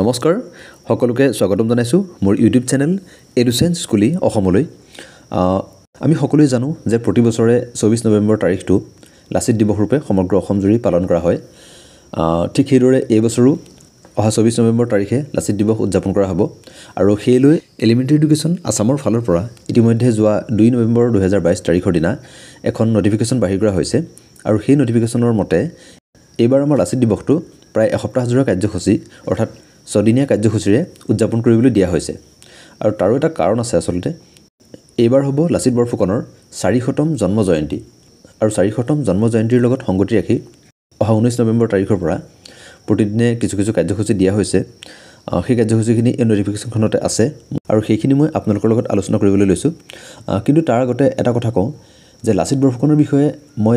নমস্কাৰ সকলোকে স্বাগতম জনাইছোঁ মোৰ ইউটিউব চেনেল এডুচেন্স স্কুলি অসমলৈ আমি সকলোৱে জানো যে প্ৰতি বছৰে 24 নৱেম্বৰ তাৰিখটো লাচিত দিৱস ৰূপে সমগ্ৰ অসম জুৰি পালন কৰা হয় ঠিক সেইদৰে এই বছৰো অহা 24 নৱেম্বৰ তাৰিখে লাচিত দিৱস উদযাপন কৰা হ'ব আৰু সেইলৈ এলিমেণ্টাৰী এডুকেশ্যন আসামৰ ফালৰ পৰা ইতিমধ্যে যোৱা 2 নৱেম্বৰ 2022 তাৰিখৰ দিনা এখন নটিফিকেশ্যন বাহিৰ কৰা হৈছে আৰু সেই নটিফিকেশ্যনৰ মতে এইবাৰ আমাৰ লাচিত দিৱসটো প্ৰায় এসপ্তাহ জোৰা কাৰ্যসূচী অৰ্থাৎ ছদিনীয়া কাৰ্যসূচীৰে উদযাপন কৰিবলৈ দিয়া হৈছে আৰু তাৰো এটা কাৰণ আছে আসলতে এইবাৰ হ'ব লাচিত বৰফুকনৰ 400তম জন্ম জয়ন্তী আৰু 400তম জন্ম জয়ন্তীৰ লগত সংগতি ৰাখি অহা 19 নৱেম্বৰ তাৰিখৰ পৰা প্ৰতিদিনে কিছু কাৰ্যসূচী দিয়া হৈছে সেই কাৰ্যসূচীখিনি এই নটিফিকেশ্যনখনতে আছে আৰু সেইখিনি মই আপোনালোকৰ লগত আলোচনা কৰিবলৈ লৈছোঁ কিন্তু তাৰ আগতে এটা কথা কওঁ যে লাচিত বৰফুকনৰ বিষয়ে মই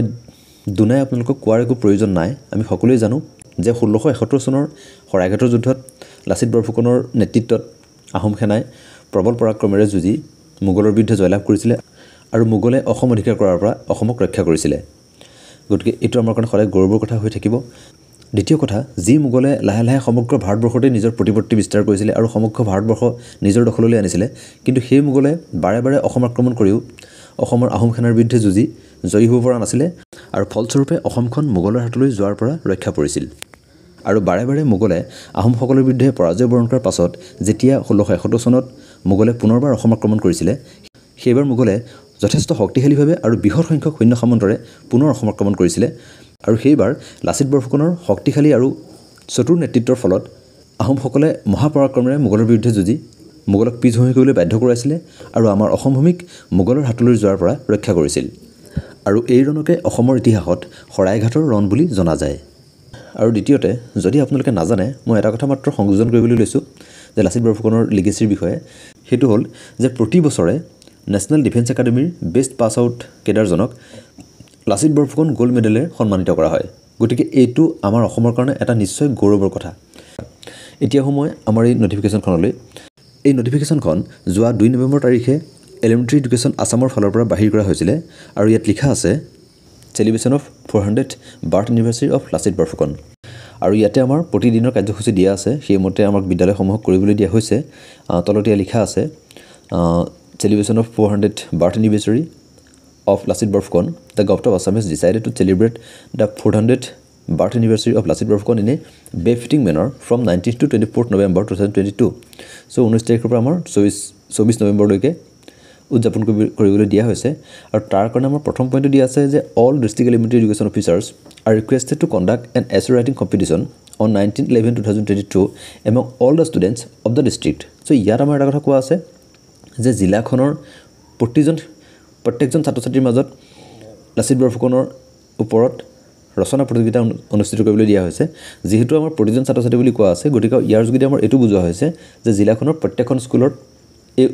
দুনাই আপোনালোকক কোৱাৰ একো প্ৰয়োজন নাই আমি সকলোৱে জানো যে 1671 চনৰ শৰাইঘাটৰ যুদ্ধত লাচিত বৰফুকনৰ নেতৃত্বত আহোম সেনাই প্ৰবল পৰাক্ৰমেৰে যুঁজি মোগলৰ বিৰুদ্ধে জয়লাভ কৰিছিলে আৰু মোগলে অসম অধিকাৰ কৰাৰ পৰা অসমক ৰক্ষা কৰিছিলে গতিকে এইটো আমাৰ কাৰণে সদায় গৌৰৱৰ কথা হৈ থাকিব দ্বিতীয় কথা যি মোগলে লাহে লাহে সমগ্ৰ ভাৰতবৰ্ষতে নিজৰ প্ৰতিপত্তি বিস্তাৰ কৰিছিলে আৰু সমগ্ৰ ভাৰতবৰ্ষ নিজৰ দখললৈ আনিছিলে কিন্তু সেই মোগলে বাৰে বাৰে অসম আক্ৰমণ কৰিও অসমৰ আহোম সেনাৰ বিৰুদ্ধে যুঁজি জয়ী হ'ব পৰা নাছিলে আৰু ফলস্বৰূপে অসমখন মোগলৰ হাতলৈ যোৱাৰ পৰা ৰক্ষা পৰিছিল আৰু বাৰে বাৰে মোগলে আহোমসকলৰ বিৰুদ্ধে পৰাজয় বৰণ কৰাৰ পাছত যেতিয়া 1671 চনত মোগলে পুনৰবাৰ অসম আক্ৰমণ কৰিছিলে সেইবাৰ মোগলে যথেষ্ট শক্তিশালীভাৱে আৰু বৃহৎ সংখ্যক সৈন্য সামন্তৰে পুনৰ অসম আক্ৰমণ কৰিছিলে আৰু সেইবাৰ লাচিত বৰফুকনৰ শক্তিশালী আৰু চতুৰ নেতৃত্বৰ ফলত আহোমসকলে মহাপৰাক্ৰমেৰে মোগলৰ বিৰুদ্ধে যুঁজি মোগলক পিছহুঁহি কৰিবলৈ বাধ্য কৰাইছিলে আৰু আমাৰ অসম ভূমিক মোগলৰ হাতলৈ যোৱাৰ পৰা ৰক্ষা কৰিছিল আৰু এই ৰণকে অসমৰ ইতিহাসত শৰাইঘাটৰ ৰণ বুলি জনা যায় আৰু দ্বিতীয়তে যদি আপোনালোকে নাজানে মই এটা কথা মাত্ৰ সংযোজন কৰিবলৈ লৈছোঁ যে লাচিত বৰফুকনৰ লিগেচিৰ বিষয়ে সেইটো হ'ল যে প্ৰতি বছৰে নেশ্যনেল ডিফেন্স একাডেমীৰ বেষ্ট পাছ আউট কেডাৰজনক লাচিত বৰফুকন গোল্ড মেডেলেৰে সন্মানিত কৰা হয় গতিকে এইটো আমাৰ অসমৰ কাৰণে এটা নিশ্চয় গৌৰৱৰ কথা এতিয়া সময় আমাৰ এই নটিফিকেশ্যনখনলৈ এই নটিফিকেশ্যনখন যোৱা 2 নৱেম্বৰ তাৰিখে এলিমেণ্টাৰী এডুকেশ্যন আসামৰ ফালৰ পৰা বাহিৰ কৰা হৈছিলে আৰু ইয়াত লিখা আছে celebration of 400th birth anniversary of Lachit Borphukan আৰু ইয়াতে আমাৰ প্ৰতিদিনৰ কাৰ্যসূচী দিয়া আছে সেইমতে আমাক বিদ্যালয়সমূহক কৰিবলৈ দিয়া হৈছে তলতে লিখা আছে celebration of 400th birth anniversary of Lachit Borphukan the government of Assam has decided to celebrate the 400th birth anniversary of Lachit Borphukan in a befitting manner from 19th to 24th November 2022 so 19 তাৰিখৰ পৰা আমাৰ 24 নৱেম্বৰলৈকে উদযাপন কৰিবলৈ দিয়া হৈছে আৰু তাৰ কাৰণে আমাৰ প্ৰথম পইণ্টটো দিয়া আছে যে all district elementary education officers are requested to conduct an essay writing competition on 19/11/2022 among all the students of the district so' ইয়াত আমাৰ এটা কথা কোৱা আছে যে জিলাখনৰ প্ৰত্যেকজন ছাত্ৰ ছাত্ৰীৰ মাজত লাচিত বৰফুকনৰ ওপৰত ৰচনা প্ৰতিযোগিতা অনুষ্ঠিত কৰিবলৈ দিয়া হৈছে যিহেতু আমাৰ প্ৰতিজন ছাত্ৰ ছাত্ৰী বুলি কোৱা আছে গতিকে ইয়াৰ যোগেদি আমাৰ এইটো বুজোৱা হৈছে যে জিলাখনৰ প্ৰত্যেকখন স্কুলত এই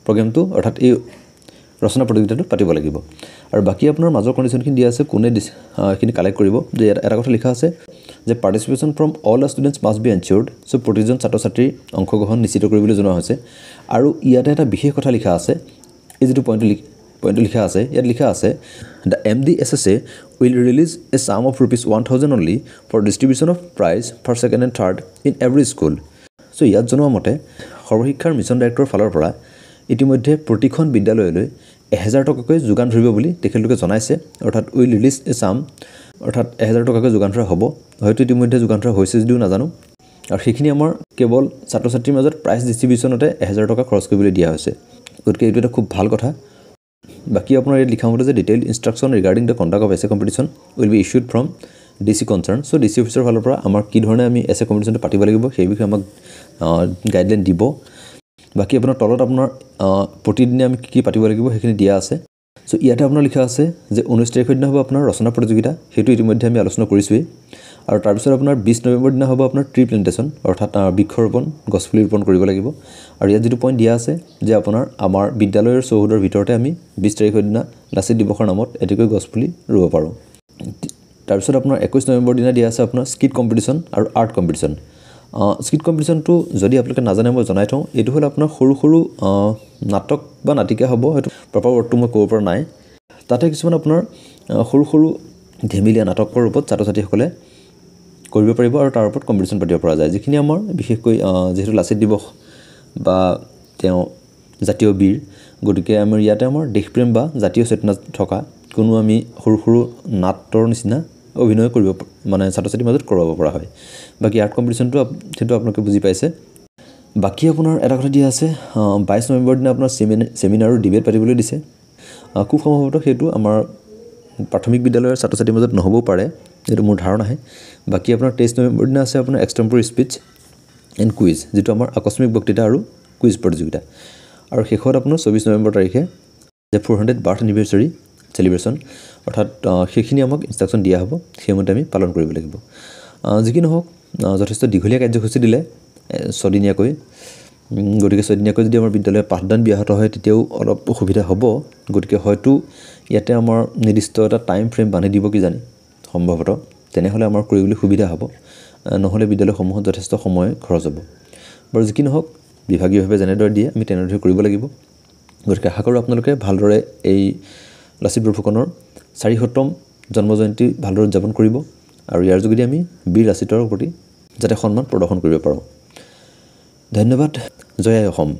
প্ৰগ্ৰামটো অৰ্থাৎ এই ৰচনা প্ৰতিযোগিতাটো পাতিব লাগিব আৰু বাকী আপোনাৰ মাজৰ কণ্ডিশ্যনখিনি দিয়া আছে কোনে এইখিনি কালেক্ট কৰিব যে এটা কথা লিখা আছে যে participation from all the students must be ensured so' প্ৰতিজন ছাত্ৰ ছাত্ৰীৰ অংশগ্ৰহণ নিশ্চিত কৰিবলৈ জনোৱা হৈছে আৰু ইয়াতে এটা বিশেষ কথা লিখা আছে এই যিটো পইণ্টটো লিখা আছে ইয়াত লিখা আছে the MDSSA will release a sum of ₹1000 only for distribution of prize for second and third in every school চ' ইয়াত জনোৱা মতে সৰ্বশিক্ষাৰ মিছন ডাইৰেক্টৰৰ ফালৰ পৰা ইতিমধ্যে প্ৰতিখন বিদ্যালয়লৈ 1000 টকাকৈ যোগান ধৰিব বুলি তেখেতলোকে জনাইছে অৰ্থাৎ উইল ৰিলিজ এ চাম অৰ্থাৎ 1000 টকাকৈ যোগান ধৰা হ'ব হয়তো ইতিমধ্যে যোগান ধৰা হৈছে যদিও নাজানো আৰু সেইখিনি আমাৰ কেৱল ছাত্ৰ ছাত্ৰীৰ মাজত প্ৰাইজ ডিষ্ট্ৰিবিউশ্যনতে 1000 টকা খৰচ কৰিবলৈ দিয়া হৈছে গতিকে এইটো এটা খুব ভাল কথা বাকী আপোনাৰ ইয়াত লিখা মতে যে detailed instruction regarding the conduct of essay competition will be issued from DC concern so' DC officer ফালৰ পৰা আমাৰ কি ধৰণে আমি এছে কম্পিটিশ্যনটো পাতিব লাগিব সেই বিষয়ে আমাক গাইডলাইন দিব বাকী আপোনাৰ তলত আপোনাৰ প্ৰতিদিনে আমি কি পাতিব লাগিব সেইখিনি দিয়া আছে চ' ইয়াতে আপোনাৰ লিখা আছে যে 19 তাৰিখৰ দিনা হ'ব আপোনাৰ ৰচনা প্ৰতিযোগিতা সেইটো ইতিমধ্যে আমি আলোচনা কৰিছোঁৱেই আৰু তাৰপিছত আপোনাৰ 20 নৱেম্বৰ দিনা হ'ব আপোনাৰ ট্ৰি প্লেণ্টেশ্যন অৰ্থাৎ বৃক্ষৰোপণ গছপুলি ৰোপণ কৰিব লাগিব আৰু ইয়াত যিটো পইণ্ট দিয়া আছে যে আপোনাৰ আমাৰ বিদ্যালয়ৰ চৌহদৰ ভিতৰতে আমি 20 তাৰিখৰ দিনা লাচিত দিৱসৰ নামত এটিকৈ গছপুলি ৰুব পাৰোঁ তাৰপিছত আপোনাৰ 21 নৱেম্বৰ দিনা দিয়া আছে আপোনাৰ স্কিট কম্পিটিশ্যন আৰু আৰ্ট কম্পিটিশ্যন স্কিট কম্পিটিশ্যনটো যদি আপোনালোকে নাজানে মই জনাই থওঁ এইটো হ'ল আপোনাৰ সৰু সৰু নাটক বা নাটিকা হ'ব হয়তো প্ৰপাৰ ৱৰ্ডটো মই ক'ব পৰা নাই তাতে কিছুমান আপোনাৰ সৰু সৰু ধেমেলীয়া নাটকৰ ৰূপত ছাত্ৰ ছাত্ৰীসকলে কৰিব পাৰিব আৰু তাৰ ওপৰত কম্পিটিশ্যন পাতিব পৰা যায় যিখিনি আমাৰ বিশেষকৈ যেহেতু লাচিত দিৱস বা তেওঁ জাতীয় বীৰ গতিকে আমাৰ ইয়াতে আমাৰ দেশপ্ৰেম বা জাতীয় চেতনা থকা কোনো আমি সৰু সৰু নাটৰ নিচিনা অভিনয় কৰিব মানে ছাত্ৰ ছাত্ৰীৰ মাজত কৰাব পৰা হয় বাকী আৰ্ট কম্পিটিশ্যনটো সেইটো আপোনালোকে বুজি পাইছে বাকী আপোনাৰ এটা কথা দিয়া আছে 22 নৱেম্বৰ দিনা আপোনাৰ চেমিনাৰ আৰু ডিবেট পাতিবলৈ দিছে খুব সম্ভৱতঃ সেইটো আমাৰ প্ৰাথমিক বিদ্যালয়ৰ ছাত্ৰ ছাত্ৰীৰ মাজত নহ'বও পাৰে এইটো মোৰ ধাৰণাহে বাকী আপোনাৰ 23 নৱেম্বৰ দিনা আছে আপোনাৰ এক্সটেম্পৰৰী স্পীচ এণ্ড কুইজ যিটো আমাৰ আকস্মিক বক্তৃতা আৰু কুইজ প্ৰতিযোগিতা আৰু শেষত আপোনাৰ 24 নৱেম্বৰ তাৰিখে যে 400 বাৰ্থ এনিভাৰ্চাৰী চেলিব্ৰেশ্যন অৰ্থাৎ সেইখিনি আমাক ইনষ্ট্ৰাকশ্যন দিয়া হ'ব সেইমতে আমি পালন কৰিব লাগিব যি কি নহওক যথেষ্ট দীঘলীয়া কাৰ্যসূচী দিলে 6 দিনীয়াকৈ গতিকে 6 দিনীয়াকৈ যদি আমাৰ বিদ্যালয়ৰ পাঠদান ব্যাহত হয় তেতিয়াও অলপ অসুবিধা হ'ব গতিকে হয়তো ইয়াতে আমাৰ নিৰ্দিষ্ট এটা টাইম ফ্ৰেম বান্ধি দিব কি জানি সম্ভৱতঃ তেনেহ'লে আমাৰ কৰিবলৈ সুবিধা হ'ব নহ'লে বিদ্যালয়সমূহত যথেষ্ট সময় খৰচ হ'ব বাৰু যি কি নহওক বিভাগীয়ভাৱে যেনেদৰে দিয়ে আমি তেনেদৰে কৰিব লাগিব গতিকে আশা কৰোঁ আপোনালোকে ভালদৰে এই লাচিত বৰফুকনৰ 400তম জন্মজয়ন্তী ভালদৰে উদযাপন কৰিব আৰু ইয়াৰ যোগেদি আমি বীৰ লাচিতৰ প্ৰতি যাতে সন্মান প্ৰদৰ্শন কৰিব পাৰোঁ ধন্যবাদ জয় আই অসম